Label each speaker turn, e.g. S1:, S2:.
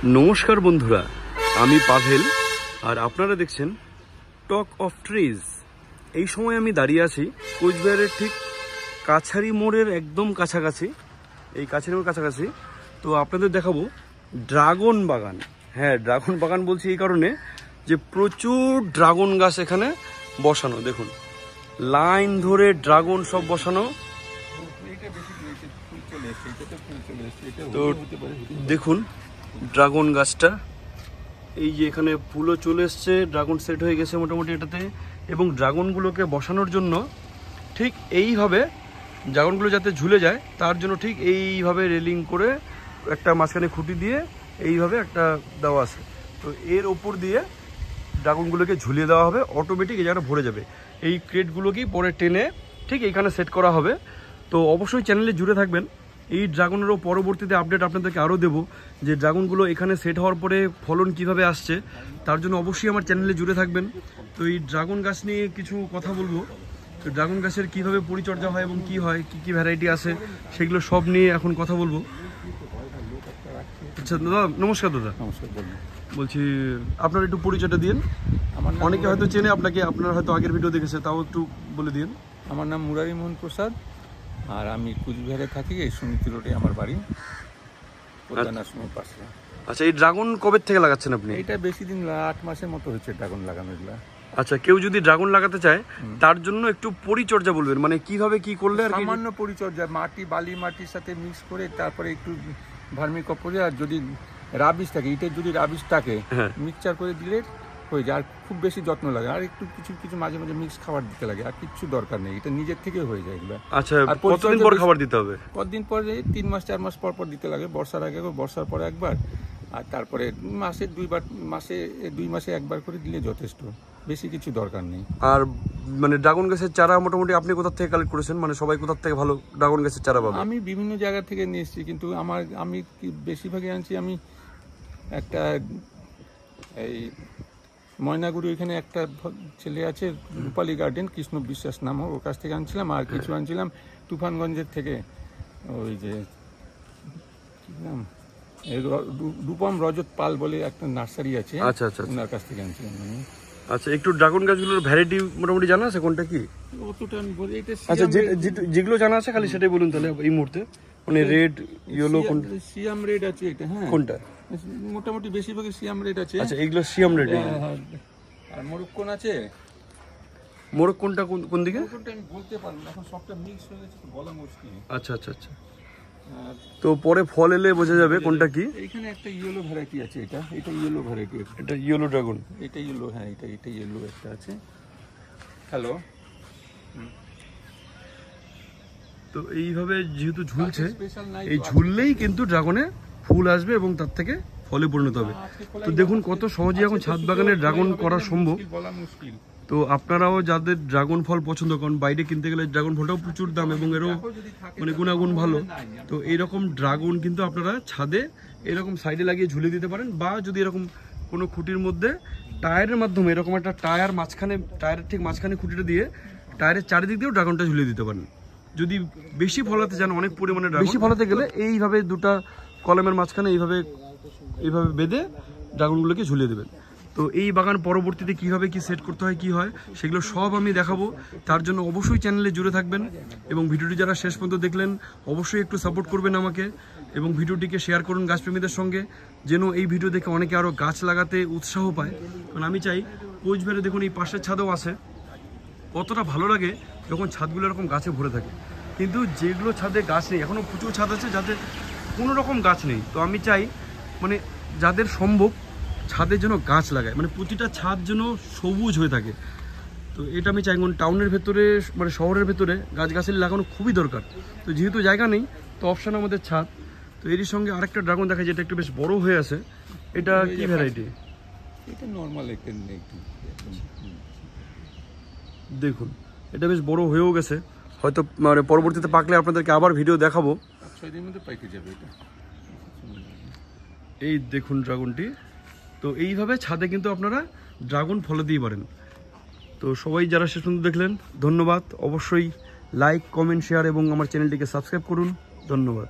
S1: নমস্কার বন্ধুরা, আমি পাভেল আর আপনারা দেখছেন টক অফ ট্রিজ। এই সময় আমি দাঁড়িয়ে আছি কোচবিহারের ঠিক কাছারি মোড়ের একদম কাছাকাছি, এই কাছারি মোড়ের কাছাকাছি। তো আপনাদের দেখাবো ড্রাগন বাগান। হ্যাঁ, ড্রাগন বাগান বলছি এই কারণে যে প্রচুর ড্রাগন গাছ এখানে বসানো। দেখুন লাইন ধরে ড্রাগন সব বসানো। তো দেখুন ড্রাগন গাছটা, এই যে এখানে ফুলও চলে এসছে, ড্রাগন সেট হয়ে গেছে মোটামুটি এটাতে। এবং ড্রাগনগুলোকে বসানোর জন্য ঠিক এইভাবে ড্রাগনগুলো যাতে ঝুলে যায় তার জন্য ঠিক এইভাবে রেলিং করে একটা মাঝখানে খুঁটি দিয়ে এইভাবে একটা দেওয়া আছে। তো এর ওপর দিয়ে ড্রাগনগুলোকে ঝুলিয়ে দেওয়া হবে, অটোমেটিক এই জায়গাটা ভরে যাবে। এই ক্রেটগুলোকেই পরে টেনে ঠিক এইখানে সেট করা হবে। তো অবশ্যই চ্যানেলে জুড়ে থাকবেন। এই ড্রাগনেরও পরবর্তীতে আপডেট আপনাদেরকে আরও দেবো, যে ড্রাগনগুলো এখানে সেট হওয়ার পরে ফলন কিভাবে আসছে, তার জন্য অবশ্যই আমার চ্যানেলে জুড়ে থাকবেন। তো এই ড্রাগন গাছ নিয়ে কিছু কথা বলবো। তো ড্রাগন গাছের কীভাবে পরিচর্যা হয় এবং কি হয়, কী কী ভ্যারাইটি আছে, সেগুলো সব নিয়ে এখন কথা বলবো। আচ্ছা দাদা, নমস্কার। দাদা
S2: নমস্কার।
S1: বলছি আপনার একটু পরিচয়টা দিন। অনেকে হয়তো চেনে আপনাকে, আপনারা হয়তো আগের ভিডিও দেখেছে, তাও একটু বলে দিন।
S2: আমার নাম মুরারি মোহন প্রসাদ, আর আমি কুচবিহারে থাকি। এই সমিতি রোডে আমার বাড়ি, প্রধানাশ্রমের পাশে।
S1: আচ্ছা, এই ড্রাগন কবে থেকে লাগাচ্ছেন আপনি?
S2: এটা বেশি দিন 8 মাসের মতো হচ্ছে ড্রাগন লাগানো। এগুলা
S1: আচ্ছা, কেউ যদি ড্রাগন লাগাতে চায় তার জন্য একটু পরিচর্যা বলবেন, মানে কিভাবে কি করলে? আর
S2: সামান্য পরিচর্যা, মাটি বালি মাটির সাথে মিক্স করে, তারপরে একটু ভার্মি কম্পোস্ট, আর যদি রাবিশ থাকে, ইটের যদি রাবিশ থাকে মিক্সচার করে দিলে হয়ে যায়। আর খুব বেশি যত্ন লাগে, আর একটু কিছু কিছু মাঝে মাঝে মিক্স খাবার দিতে লাগে, আর কিচ্ছু দরকার নেই, এটা নিজের থেকে হয়ে যায় এগুলো।
S1: আচ্ছা, আর কতদিন পর খাবার দিতে হবে?
S2: কতদিন পর? 3 মাস 4 মাস পর পর দিতে লাগে। বর্ষার আগে, বর্ষার পরে একবার, আর তারপরে মাসে 2 মাসে একবার করে দিলে যথেষ্ট, বেশি কিছু দরকার নেই।
S1: আর মানে ড্রাগন গাছের চারা মোটামুটি আপনি কোথা থেকে কালেক্ট করেছেন? মানে সবাই কোথা থেকে ভালো ড্রাগন গাছের চারা পাবে?
S2: আমি বিভিন্ন জায়গা থেকে নিয়ে এসেছি, কিন্তু আমি বেশিরভাগই আনছি। আমি একটা এই ময়নাগুড়ি, এখানে একটা ছেলে আছে, রূপালী গার্ডেন, কৃষ্ণ বিশ্বাস নাম, ওর কাছ থেকে আনছিলাম। আর কিছু আনছিলাম তুফানগঞ্জের থেকে, ওই যে কি নাম, রূপম রজত পাল বলে একটা নার্সারি আছে।
S1: আচ্ছা আচ্ছা,
S2: ওনার কাছ থেকে আনছিলাম আমি।
S1: আচ্ছা, একটু ড্রাগন গাছগুলোর ভ্যারাইটি মোটামুটি জানা আছে কোনটা কি?
S2: অতটা আমি বলি, এটা
S1: আচ্ছা, যেগুলো জানা আছে খালি সেটাই বলুন তাহলে এই মুহূর্তে। মানে রেড, ইয়েলো, কোনটা?
S2: সিয়াম রেড আছে এটা। হ্যাঁ,
S1: কোনটা?
S2: মোটামুটি বেশিরভাগই সিয়াম রেড আছে।
S1: আচ্ছা, এগুলো সিয়াম রেড।
S2: আর মোরক্কোন আছে।
S1: মোরক্কোনটা কোন দিকে?
S2: মোরক্কোনটা আমি বলতে পারবো না, এখন সবটা মিক্স হয়ে গেছে তো বলা মুশকিল।
S1: আচ্ছা আচ্ছা আচ্ছা, তো পরে ফল এলে বোঝা যাবে কোনটা কি।
S2: এইখানে একটা ইয়েলো ভ্যারাইটি আছে, এটা ইয়েলো ভ্যারাইটি।
S1: এটা ইয়েলো ড্রাগন,
S2: এটা ইয়েলো। হ্যাঁ, এটা ইয়েলো একটা আছে। হ্যালো।
S1: তো এইভাবে যেহেতু ঝুলছে, এই ঝুললেই কিন্তু ড্রাগনে ফুল আসবে এবং তার থেকে ফলে পরিণত হবে। তো দেখুন কত সহজে এখন ছাদ বাগানে ড্রাগন করা সম্ভব। তো আপনারাও যাদের ড্রাগন ফল পছন্দ করেন, বাইরে কিনতে গেলে ড্রাগন ফলটাও প্রচুর দাম এবং এরও মানে গুণাগুণ ভালো। তো এইরকম ড্রাগন কিন্তু আপনারা ছাদে এরকম সাইডে লাগিয়ে ঝুলে দিতে পারেন, বা যদি এরকম কোনো খুঁটির মধ্যে টায়ারের মাধ্যমে এরকম একটা টায়ার মাঝখানে, টায়ারের ঠিক মাঝখানে খুঁটিটা দিয়ে টায়ারের চারিদিক দিয়েও ড্রাগনটা ঝুলিয়ে দিতে পারেন। যদি বেশি ফলাতে চান, অনেক পরিমাণে বেশি ফলাতে গেলে এইভাবে দুটা কলমের মাঝখানে এইভাবে বেঁধে ড্রাগনগুলোকে ঝুলিয়ে দেবেন। তো এই বাগান পরবর্তীতে কীভাবে কি সেট করতে হয়, কি হয়, সেগুলো সব আমি দেখাবো। তার জন্য অবশ্যই চ্যানেলে জুড়ে থাকবেন এবং ভিডিওটি যারা শেষ পর্যন্ত দেখলেন অবশ্যই একটু সাপোর্ট করবেন আমাকে, এবং ভিডিওটিকে শেয়ার করুন গাছপ্রেমীদের সঙ্গে, যেন এই ভিডিও দেখে অনেকে আরও গাছ লাগাতে উৎসাহ পায়। কারণ আমি চাই কোচবিহারে দেখুন এই পাশের ছাদেও আছে, কতটা ভালো লাগে যখন ছাদগুলো এরকম গাছে ভরে থাকে। কিন্তু যেগুলো ছাদে গাছ নেই, এখনও প্রচুর ছাদ আছে যাদের কোনো রকম গাছ নেই। তো আমি চাই মানে যাদের সম্ভব ছাদের জন্য গাছ লাগায়, মানে প্রতিটা ছাদ যেন সবুজ হয়ে থাকে। তো এটা আমি চাই, টাউনের ভেতরে মানে শহরের ভেতরে গাছগাছালি লাগানো খুবই দরকার। তো যেহেতু জায়গা নেই, তো অপশান আমাদের ছাদ। তো এরই সঙ্গে আরেকটা ড্রাগন দেখা যায়, যেটা একটু বেশ বড় হয়ে আছে। এটা কি ভ্যারাইটি?
S2: এটা নর্মাল একটু।
S1: দেখুন এটা বেশ বড় হয়েও গেছে, হয়তো মানে পরবর্তীতে পাকলে আপনাদেরকে আবার ভিডিও দেখাবো।
S2: 6 দিনের মধ্যে পাইকে যাবে এটা।
S1: এই দেখুন ড্রাগনটি। তো এইভাবে ছাদে কিন্তু আপনারা ড্রাগন ফলে দিতে পারেন। তো সবাই যারা শেষ পর্যন্ত দেখলেন ধন্যবাদ। অবশ্যই লাইক, কমেন্ট, শেয়ার এবং আমার চ্যানেলটিকে সাবস্ক্রাইব করুন। ধন্যবাদ।